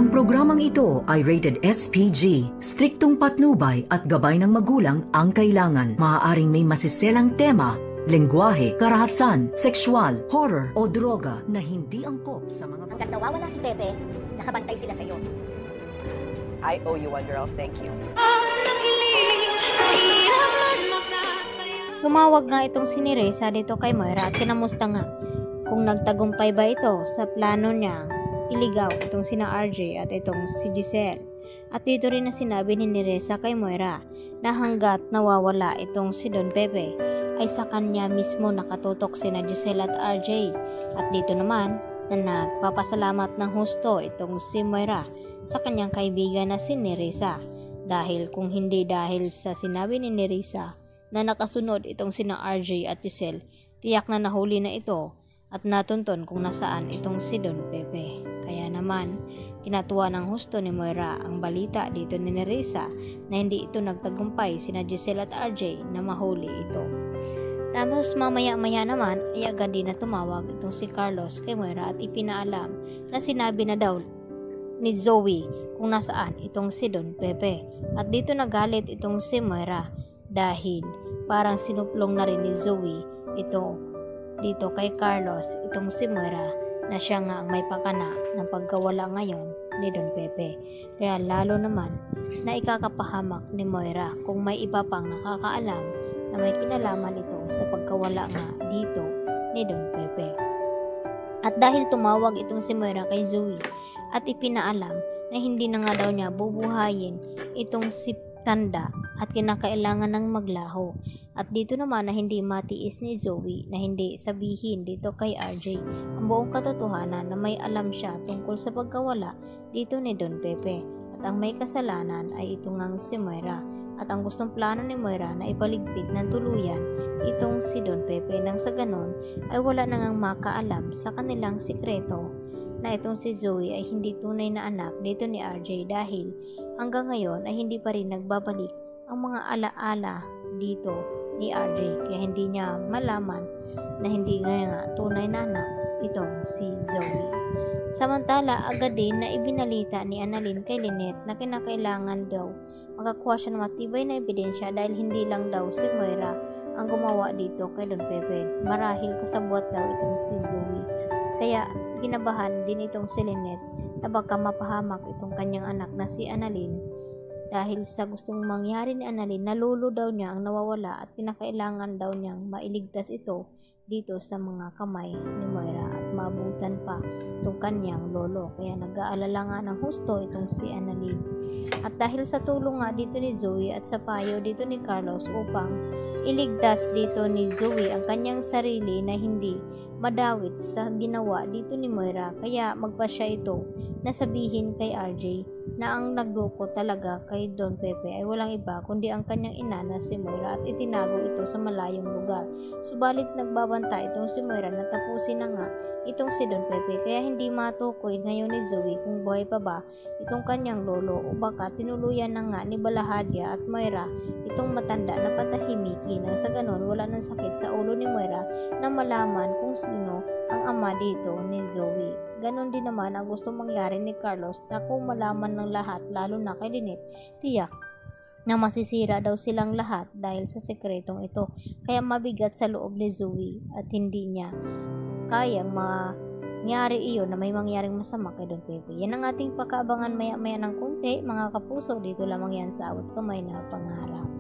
Ang programang ito ay rated SPG. Striktong patnubay at gabay ng magulang ang kailangan. Maaaring may masiselang tema, lengguwahe, karahasan, sexual, horror o droga na hindi angkop sa mga... Hanggat nawawala si Pepe, nakabantay sila sa iyo. I owe you one, girl. Thank you. Tumawag nga itong si Neresa dito kay Moira at kinamusta nga kung nagtagumpay ba ito sa plano niya iligaw itong sina RJ at itong si Giselle. At dito rin na sinabi ni Neresa kay Moira na hanggat nawawala itong si Don Pepe ay sa kanya mismo nakatutok sina Giselle at RJ. At dito naman na nagpapasalamat ng husto itong si Moira sa kanyang kaibigan na si Neresa, dahil kung hindi dahil sa sinabi ni Neresa na nakasunod itong sina RJ at Giselle, tiyak na nahuli na ito at natunton kung nasaan itong si Don Pepe. Kaya naman, kinatuwa ng husto ni Moira ang balita dito ni Neresa na hindi ito nagtagumpay sina Giselle at RJ na mahuli ito. Tapos mamaya-maya naman ay agad din na tumawag itong si Carlos kay Moira at ipinaalam na sinabi na daw ni Zoe kung nasaan itong si Don Pepe. At dito nagalit itong si Moira dahil parang sinuplong na rin ni Zoe ito dito kay Carlos itong si Moira na siya nga ang may pakana ng pagkawala ngayon ni Don Pepe. Kaya lalo naman na ikakapahamak ni Moira kung may iba pang nakakaalam na may kinalaman ito sa pagkawala nga dito ni Don Pepe. At dahil tumawag itong si Moira kay Zoe at ipinaalam na hindi na nga daw niya bubuhayin itong si Tanda at kinakailangan ng maglaho. At dito naman na hindi matiis ni Zoe na hindi sabihin dito kay RJ ang buong katotohanan na may alam siya tungkol sa pagkawala dito ni Don Pepe. At ang may kasalanan ay ito ngang si Moira. At ang gustong plano ni Moira na ipaligpit ng tuluyan itong si Don Pepe nang sa ganon ay wala na ngang makaalam sa kanilang sikreto na itong si Zoe ay hindi tunay na anak dito ni RJ, dahil hanggang ngayon ay hindi pa rin nagbabalik ang mga alaala dito ni RJ, kaya hindi niya malaman na hindi nga tunay na anak itong si Zoe. Samantala, agad din na ibinalita ni Annalyn kay Lynette na kinakailangan daw makakuha siya ng matibay na ebidensya dahil hindi lang daw si Moira ang gumawa dito kay Don Pepe. Marahil kasabwat daw itong si Zoe. Kaya ginabahan din itong si Lynette na baka mapahamak itong kanyang anak na si Annalyn, dahil sa gustong mangyari ni Annalyn na lolo daw niya ang nawawala at kinakailangan daw niyang mailigtas ito dito sa mga kamay ni Moira at maabutan pa itong kanyang lolo. Kaya nag-aalala nga ng husto itong si Annalyn. At dahil sa tulong nga dito ni Zoe at sa payo dito ni Carlos upang iligtas dito ni Zoe ang kanyang sarili na hindi madawit sa ginawa dito ni Moira, kaya magpasya ito na sabihin kay RJ na ang nagloko talaga kay Don Pepe ay walang iba kundi ang kanyang ina na si Moira at itinago ito sa malayong lugar. Subalit nagbabanta itong si Moira na tapusin na nga itong si Don Pepe, kaya hindi matukoy ngayon ni Zoe kung buhay pa ba itong kanyang lolo o baka tinuluyan na nga ni Balahadia at Moira itong matanda na patahimikin nang sa ganon wala ng sakit sa ulo ni Moira na malaman kung sino ang ama dito ni Zoe. Ganon din naman ang gusto mangyari ni Carlos na kung malaman ng lahat lalo na kay Lynette, tiyak na masisira daw silang lahat dahil sa sekretong ito. Kaya mabigat sa loob ni Zoe at hindi niya kayang mangyari iyon na may mangyaring masama kay Don Pepe. Yan ang ating pagkaabangan maya-maya ng konti mga kapuso. Dito lamang yan sa Awat Kamay na Pangarap.